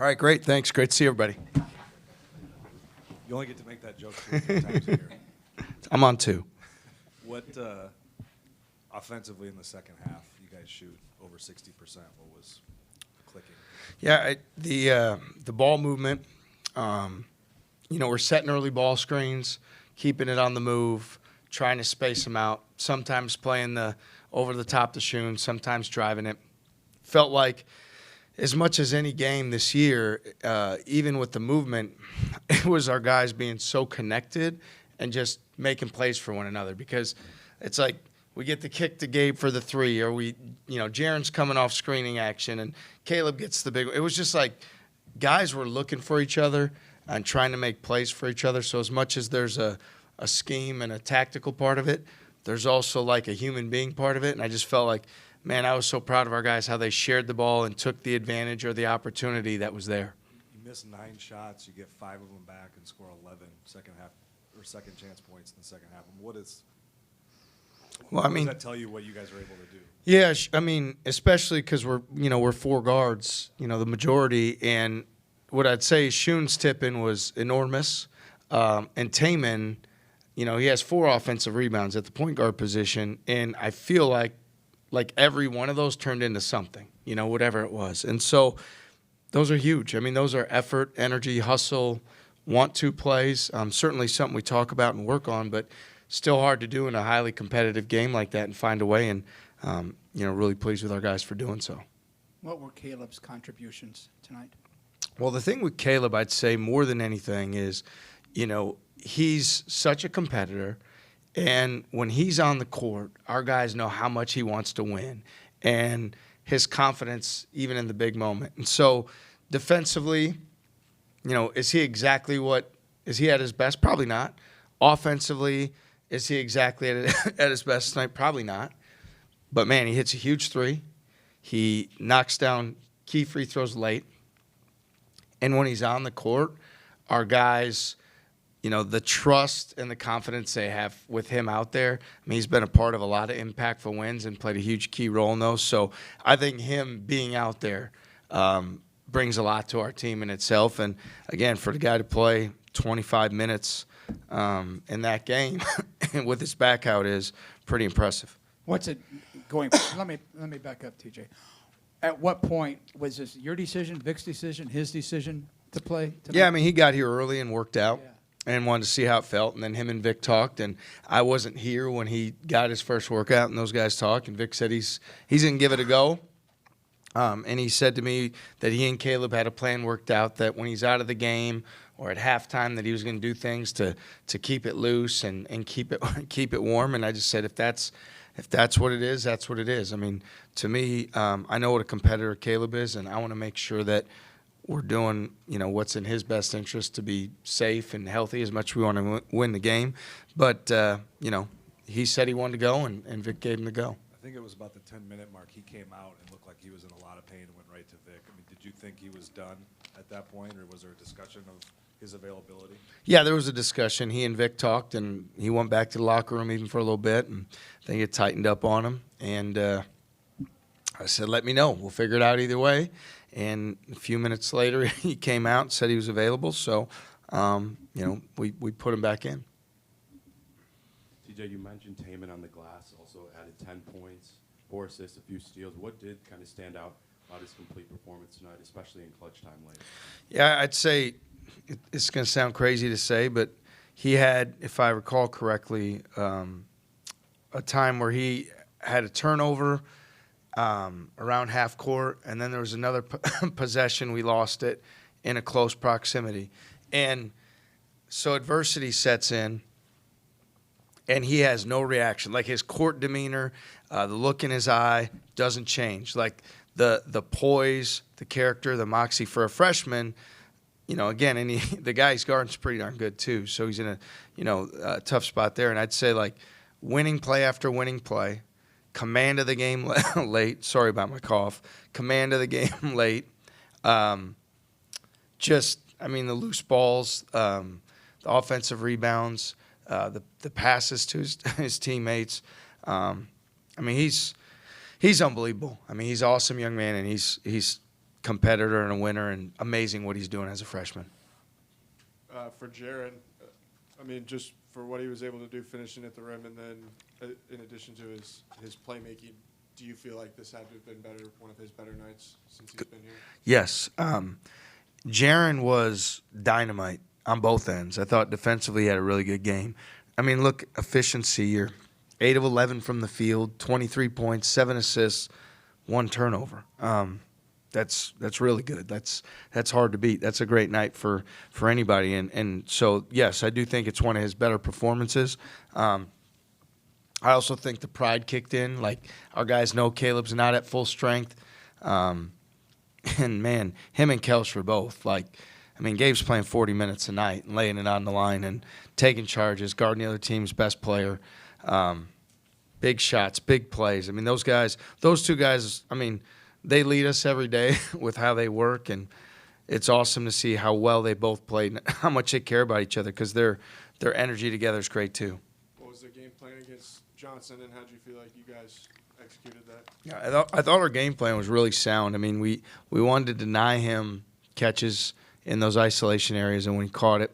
All right, great. Thanks. Great to see everybody. You only get to make that joke 2 or 3 times a year. I'm on 2. What offensively in the second half, you guys shoot over 60%. What was clicking? Yeah, the ball movement. We're setting early ball screens, keeping it on the move, trying to space them out. Sometimes playing the over the top the shoon, sometimes driving it. Felt like as much as any game this year, even with the movement, it was our guys being so connected and just making plays for one another, because it's like we get the kick to Gabe for the 3, or Jaren's coming off screening action and Caleb gets the big. It was just like guys were looking for each other and trying to make plays for each other. So as much as there's a scheme and a tactical part of it, there's also like a human being part of it. And I just felt like, man, I was so proud of our guys, how they shared the ball and took the advantage or the opportunity that was there. You miss 9 shots, you get 5 of them back and score 11 second half or second chance points in the second half. What does that tell you what you guys are able to do? Yeah, especially because we're 4 guards, the majority. And what I'd say is Shoon's tip-in was enormous. And Taman, he has 4 offensive rebounds at the point guard position. And I feel like every one of those turned into something, whatever it was. And so those are huge. Those are effort, energy, hustle, want-to plays. Certainly something we talk about and work on, but still hard to do in a highly competitive game like that and find a way. And, really pleased with our guys for doing so. What were Caleb's contributions tonight? Well, the thing with Caleb, I'd say more than anything is, he's such a competitor. And when he's on the court, our guys know how much he wants to win and his confidence even in the big moment. And so defensively, is he at his best? Probably not. Offensively, is he exactly at his best tonight? Probably not. But, man, he hits a huge 3. He knocks down key free throws late. And when he's on the court, our guys – the trust and the confidence they have with him out there. He's been a part of a lot of impactful wins and played a huge key role in those. So I think him being out there brings a lot to our team in itself. And, again, for the guy to play 25 minutes in that game with his back out is pretty impressive. What's it going – let me back up, TJ. At what point was this your decision, Vic's decision, his decision to play tonight? Yeah, he got here early and worked out. Yeah. And wanted to see how it felt, and then him and Vic talked, and I wasn't here when he got his first workout, and those guys talked, and Vic said he's going to give it a go, and he said to me that he and Caleb had a plan worked out that when he's out of the game or at halftime that he was going to do things to keep it loose and keep it warm, and I just said if that's what it is, that's what it is. To me, I know what a competitor Caleb is, and I want to make sure that we're doing, what's in his best interest to be safe and healthy as much as we want to win the game. But, he said he wanted to go, and Vic gave him the go. I think it was about the 10-minute mark. He came out and looked like he was in a lot of pain and went right to Vic. Did you think he was done at that point, or was there a discussion of his availability? Yeah, there was a discussion. He and Vic talked, and he went back to the locker room even for a little bit, and I think it tightened up on him. And I said, let me know. We'll figure it out either way. And a few minutes later, he came out and said he was available. So, we put him back in. TJ, you mentioned Taman on the glass, also added 10 points, 4 assists, a few steals. What did kind of stand out about his complete performance tonight, especially in clutch time late? Yeah, I'd say it's going to sound crazy to say, but he had, if I recall correctly, a time where he had a turnover around half court, and then there was another possession. We lost it in a close proximity. And so adversity sets in, and he has no reaction. Like his court demeanor, the look in his eye doesn't change. Like the poise, the character, the moxie for a freshman, again, and the guy he's guarding is pretty darn good too. So he's in a tough spot there. And I'd say like winning play after winning play, command of the game late. Sorry about my cough. Command of the game late. The loose balls, the offensive rebounds, the passes to his teammates. He's unbelievable. He's an awesome young man, and he's competitor and a winner, and amazing what he's doing as a freshman. For Jaren, I mean, just for what he was able to do finishing at the rim, and then in addition to his playmaking, do you feel like this had to have been one of his better nights since he's been here? Yes. Jaren was dynamite on both ends. I thought defensively he had a really good game. I mean, look, efficiency. You're 8 of 11 from the field, 23 points, 7 assists, 1 turnover. That's really good. That's hard to beat. That's a great night for anybody. And so, yes, I do think it's one of his better performances. I also think the pride kicked in. Like, our guys know Caleb's not at full strength. And, man, him and Kalscheur both. Like, I mean, Gabe's playing 40 minutes a night and laying it on the line and taking charges, guarding the other team's best player. Big shots, big plays. I mean, those two guys, I mean, they lead us every day with how they work, and it's awesome to see how well they both played and how much they care about each other, because their energy together is great too. What was the game plan against Johnson, and how did you feel like you guys executed that? Yeah, I thought our game plan was really sound. I mean, we wanted to deny him catches in those isolation areas, and when he caught it,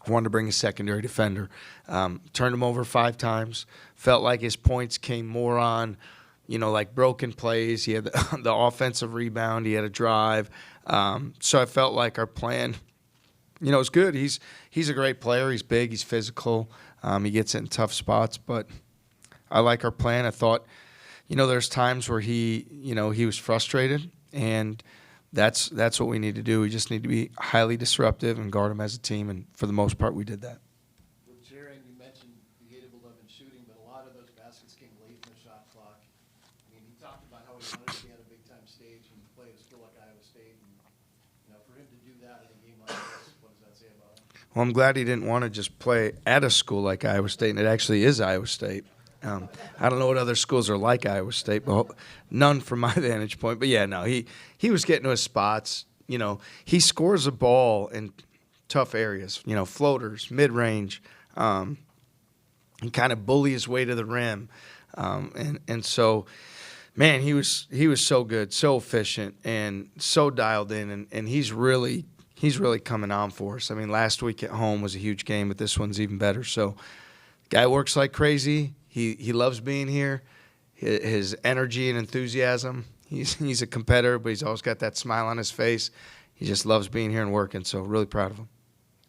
wanted to bring a secondary defender. Turned him over 5 times. Felt like his points came more on, like broken plays. He had the offensive rebound. He had a drive. So I felt like our plan, is good. He's a great player. He's big. He's physical. He gets in tough spots. But I like our plan. I thought, there's times where he was frustrated, and that's what we need to do. We just need to be highly disruptive and guard him as a team, and for the most part, we did that. With Jaren, you mentioned the 8 of 11 shooting, but a lot of those baskets came late in the shot clock. I mean, he talked about how he wanted to be on a big-time stage and play at a school like Iowa State. And, for him to do that in a game like this, what does that say about him? Well, I'm glad he didn't want to just play at a school like Iowa State, and it actually is Iowa State. I don't know what other schools are like Iowa State, but none from my vantage point. But, yeah, no, he was getting to his spots. He scores a ball in tough areas, floaters, mid-range. He kind of bully his way to the rim. And so, man, he was so good, so efficient, and so dialed in, and he's really coming on for us. I mean, last week at home was a huge game, but this one's even better. So, guy works like crazy. He loves being here. His energy and enthusiasm. He's a competitor, but he's always got that smile on his face. He just loves being here and working, so really proud of him.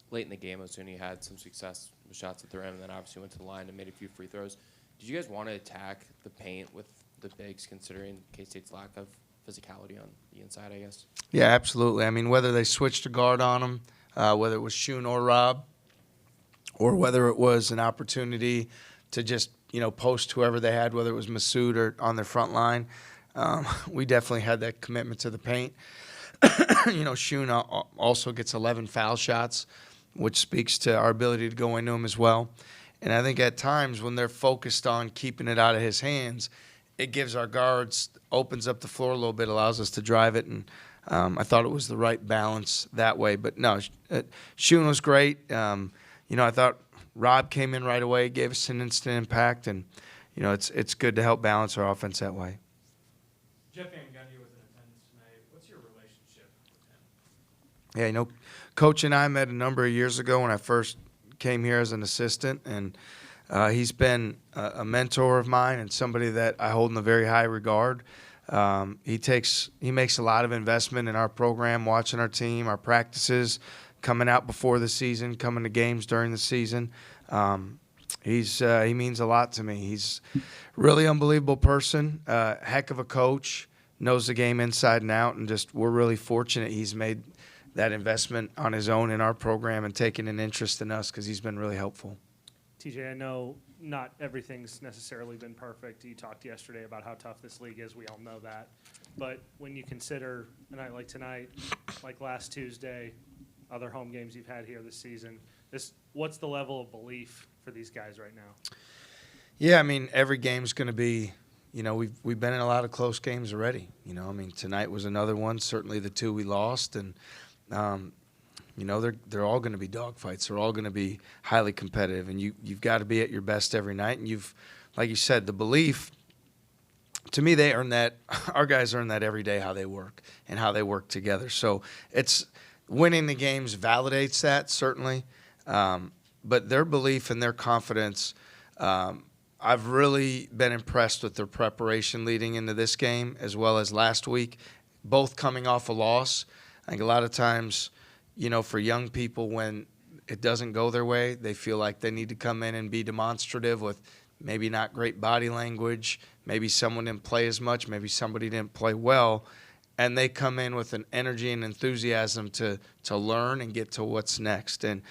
Late in the game, I assume he had some success with shots at the rim, and then obviously went to the line and made a few free throws. Did you guys want to attack the paint with the bigs, considering K-State's lack of physicality on the inside, I guess? Yeah, absolutely. I mean, whether they switched a guard on him, whether it was Shun or Rob, or whether it was an opportunity to just, post whoever they had, whether it was Masood or on their front line, we definitely had that commitment to the paint. Shun also gets 11 foul shots, which speaks to our ability to go into him as well. And I think at times when they're focused on keeping it out of his hands, it gives our guards, opens up the floor a little bit, allows us to drive it. And I thought it was the right balance that way. But, no, Shun was great. I thought Rob came in right away, gave us an instant impact. And, it's good to help balance our offense that way. Jeff Van Gundy was in attendance tonight. What's your relationship with him? Yeah, Coach and I met a number of years ago when I first came here as an assistant, and he's been a mentor of mine and somebody that I hold in a very high regard. He makes a lot of investment in our program, watching our team, our practices, coming out before the season, coming to games during the season. He means a lot to me. He's a really unbelievable person, heck of a coach, knows the game inside and out, and we're really fortunate he's made that investment on his own in our program and taken an interest in us, because he's been really helpful. TJ, I know not everything's necessarily been perfect. You talked yesterday about how tough this league is. We all know that. But when you consider a night like tonight, like last Tuesday, other home games you've had here this season, what's the level of belief for these guys right now? Yeah, I mean, every game's going to be, we've been in a lot of close games already. Tonight was another one, certainly the 2 we lost. And, they're all going to be dogfights. They're all going to be highly competitive. And you've got to be at your best every night. And like you said, the belief to me, they earn that. Our guys earn that every day, how they work and how they work together. So it's winning the games validates that, certainly. But their belief and their confidence, I've really been impressed with their preparation leading into this game as well as last week, both coming off a loss. I think a lot of times, for young people, when it doesn't go their way, they feel like they need to come in and be demonstrative with maybe not great body language, maybe someone didn't play as much, maybe somebody didn't play well, and they come in with an energy and enthusiasm to learn and get to what's next. And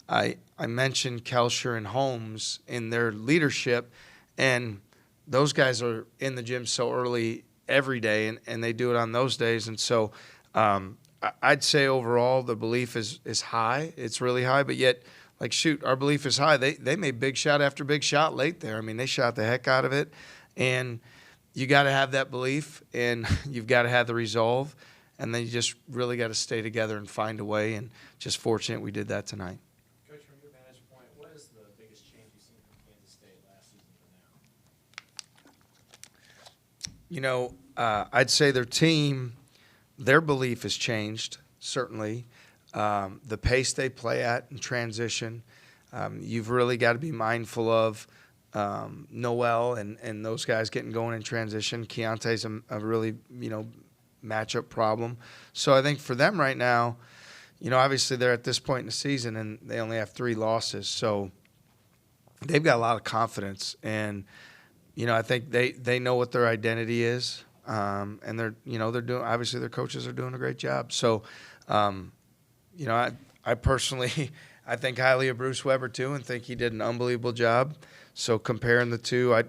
I mentioned Kalscheur and Holmes in their leadership, and those guys are in the gym so early every day, and they do it on those days. And so I'd say overall the belief is high. It's really high, but yet, our belief is high. They made big shot after big shot late there. I mean, they shot the heck out of it, and you got to have that belief, and you've got to have the resolve, and then you just really got to stay together and find a way, and just fortunate we did that tonight. Coach, from your vantage point, what is the biggest change you've seen from Kansas State last season to now? I'd say their team, their belief has changed, certainly. The pace they play at in transition, you've really got to be mindful of Noel and those guys getting going in transition. Keontae's a really, matchup problem. So I think for them right now, obviously they're at this point in the season and they only have 3 losses. So they've got a lot of confidence. And, I think they know what their identity is. And they're doing, obviously their coaches are doing a great job. So, I personally, I think highly of Bruce Weber too, and think he did an unbelievable job. So comparing the two, I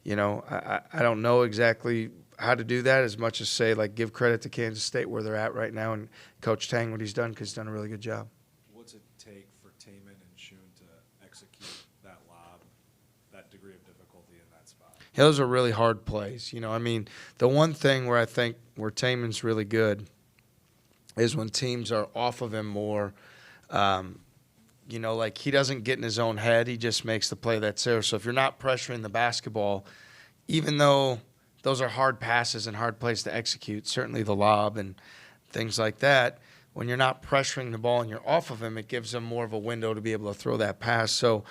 don't know exactly how to do that as much as say, give credit to Kansas State where they're at right now and Coach Tang what he's done because he's done a really good job. What's it take for Taman and Shun to execute that lob, that degree of difficulty in that spot? Yeah, those are really hard plays. The one thing where I think where Taman's really good is when teams are off of him more. He doesn't get in his own head. He just makes the play that's there. So if you're not pressuring the basketball, even though those are hard passes and hard plays to execute, certainly the lob and things like that, when you're not pressuring the ball and you're off of him, it gives him more of a window to be able to throw that pass. So,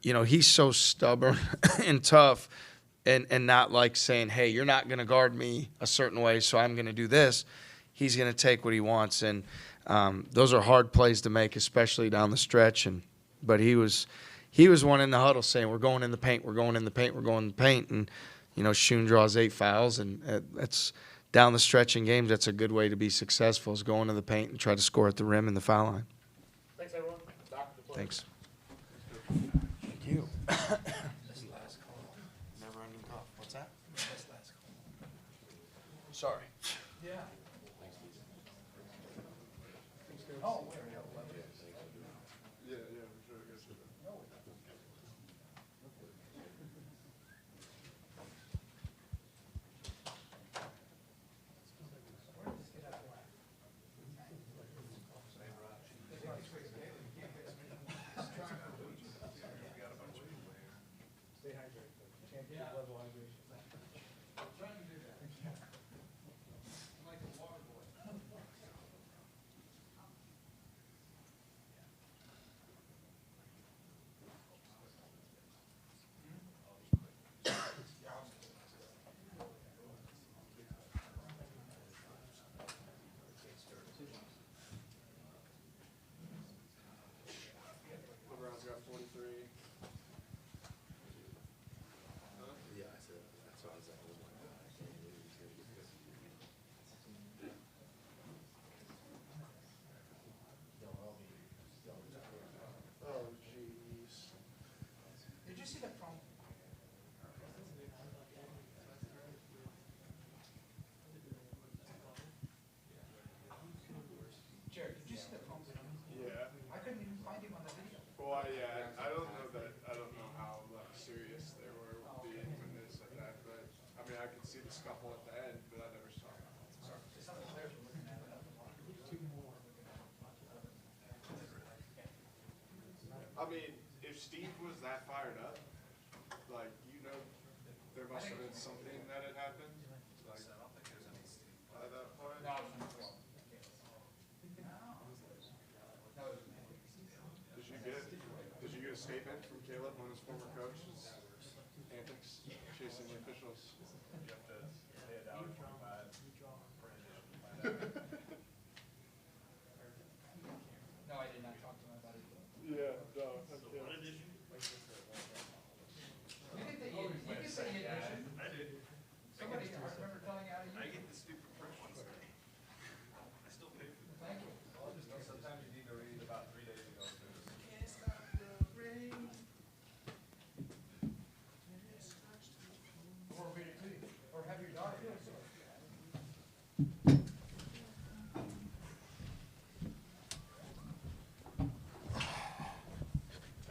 he's so stubborn and tough and not saying, hey, you're not going to guard me a certain way, so I'm going to do this. He's going to take what he wants. And those are hard plays to make, especially down the stretch. But he was one in the huddle saying, we're going in the paint, we're going in the paint, we're going in the paint. And, Shun draws 8 fouls, and that's down the stretch in games. That's a good way to be successful is going to the paint and try to score at the rim and the foul line. Thanks, everyone. Thanks. Thank you. Never-ending cough. What's that? Sorry. Yeah. Oh, wait. Yeah, for sure. I guess. LeBron's got 43. Oh, jeez. Did you see that phone? Jared, did you see the phone? Yeah. I couldn't even find him on the video. Well, I don't know how serious they were being when they said that, but I could see the scuffle at the end, but I never saw it. Some of the players were looking at it. If Steve was that fired up, there must have been something that had happened? Like, I don't think there's any by that point. Did you get a statement from Caleb on his former coach? His antics chasing the officials? You have to lay it out for bad. No, I did not talk to him about it. Yeah, no, okay. You can say you did. I did. Somebody, I remember telling you how to use it. I get the stupid print ones. I still pay for them. Thank you. Sometimes you need to read about 3 days ago. Or read it to you, or have your daughter do it.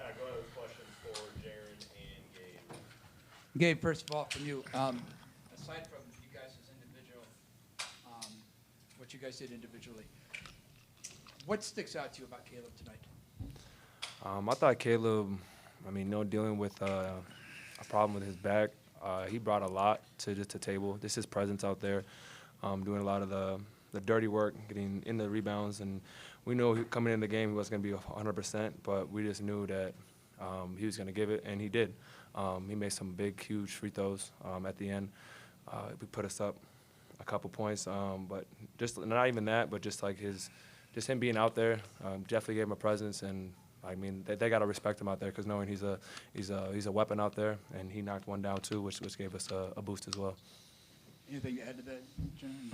Go ahead with questions for Jaren and Gabe. Gabe, first of all, from you, aside from you guys as individual, what you guys did individually, what sticks out to you about Caleb tonight? I thought Caleb, dealing with a problem with his back, he brought a lot to the table. Just his presence out there, doing a lot of the dirty work, getting in the rebounds. And we knew coming in the game he wasn't going to be 100%, but we just knew that he was going to give it, and he did. He made some big, huge free throws at the end. We put us up a couple points, but just not even that, but just like him being out there, definitely gave him a presence. And they got to respect him out there, because knowing he's a weapon out there, and he knocked one down too, which gave us a boost as well. Anything to add to that, John?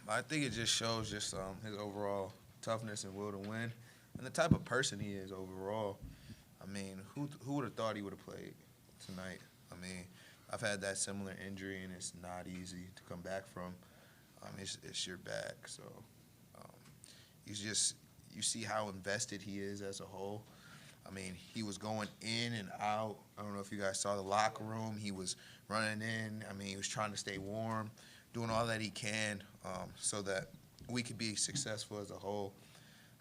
I think it just shows his overall toughness and will to win, and the type of person he is overall. Who would have thought he would have played tonight? I've had that similar injury, and it's not easy to come back from. It's your back, so you see how invested he is as a whole. He was going in and out. I don't know if you guys saw the locker room. He was running in. He was trying to stay warm, doing all that he can so that we could be successful as a whole.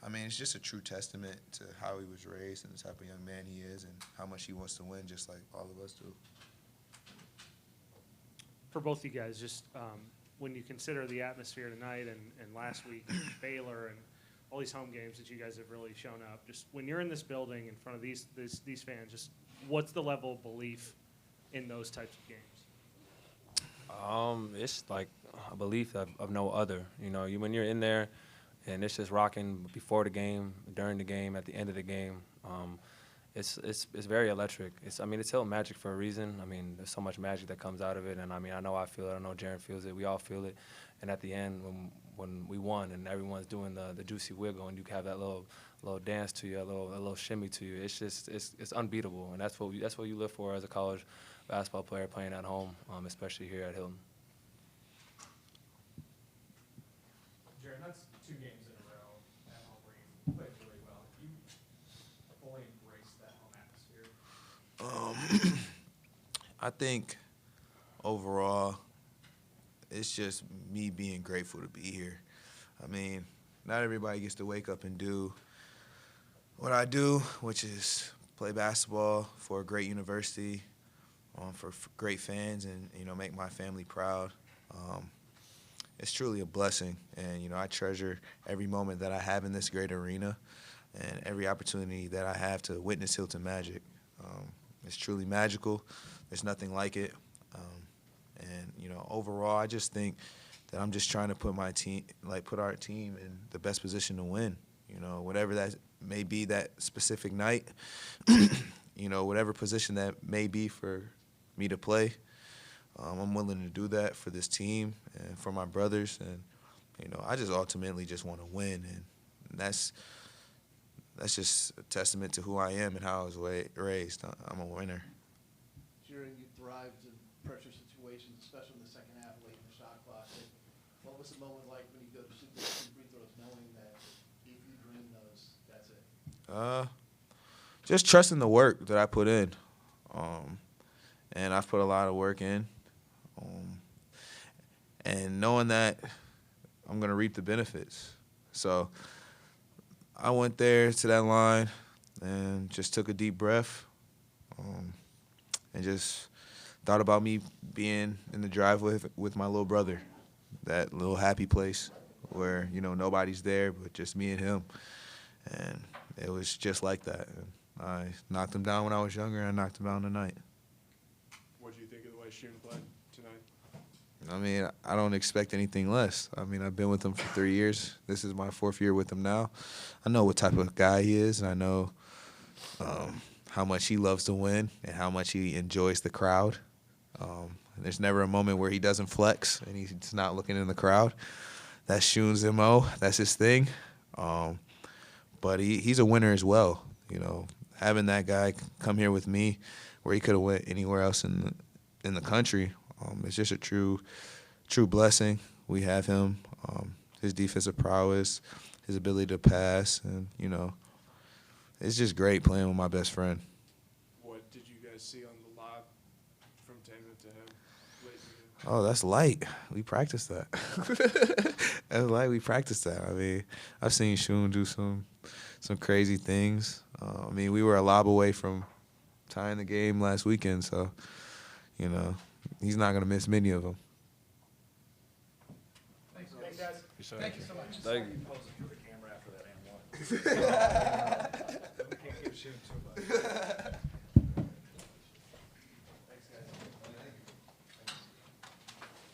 It's just a true testament to how he was raised and the type of young man he is, and how much he wants to win, just like all of us do. For both you guys, just when you consider the atmosphere tonight and last week, Baylor and all these home games that you guys have really shown up, just when you're in this building in front of these fans, just what's the level of belief in those types of games? It's like a belief of no other. When you're in there, and it's just rocking before the game, during the game, at the end of the game. It's very electric. It's still magic for a reason. There's so much magic that comes out of it, and I know I feel it. I know Jaren feels it. We all feel it. And at the end, when we won, and everyone's doing the juicy wiggle, and you have that little dance to you, a little shimmy to you. It's just it's unbeatable, and that's what you live for as a college basketball player playing at home, especially here at Hilton. Jaren, that's 2 games in a row at home where you played really well. You fully embraced that home atmosphere. I think overall, it's just me being grateful to be here. Not everybody gets to wake up and do what I do, which is play basketball for a great university, for great fans, and make my family proud. It's truly a blessing, and I treasure every moment that I have in this great arena, and every opportunity that I have to witness Hilton Magic. It's truly magical. There's nothing like it. And overall, I just think that I'm just trying to put our team in the best position to win. Whatever that may be that specific night, whatever position that may be for me to play, I'm willing to do that for this team and for my brothers. And I just ultimately just want to win, and that's just a testament to who I am and how I was raised. I'm a winner. Jaren, you thrived in pressure situations, especially in the second half, late in the shot clock. What was the moment like when you go to shoot those 2 free throws, knowing that if you dream those, that's it? Just trusting the work that I put in, and I've put a lot of work in, and knowing that I'm going to reap the benefits. So I went there to that line and just took a deep breath, and just thought about me being in the driveway with my little brother, that little happy place where, you know, nobody's there but just me and him. And it was just like that. I knocked him down when I was younger, and I knocked him down tonight. What do you think of the way Shun played tonight? I mean, I don't expect anything less. I mean, I've been with him for 3 years. This is my 4th year with him now. I know what type of guy he is, and I know how much he loves to win and how much he enjoys the crowd. There's never a moment where he doesn't flex and he's not looking in the crowd. That's Shun's MO. That's his thing. But he's a winner as well. You know, having that guy come here with me, where he could have went anywhere else in the country, it's just a true blessing. We have him. His defensive prowess, his ability to pass, and you know, it's just great playing with my best friend. What did you guys see on the lob from Taman to him late in the game? Oh, that's light. We practiced that. That's light. We practiced that. I mean, I've seen Shun do some crazy things. I mean, we were a lob away from tying the game last weekend, so, you know, he's not going to miss many of them. Thanks, guys. Thank you so much. Thank you. Posing for the camera after that and one. We can't give Shun too much.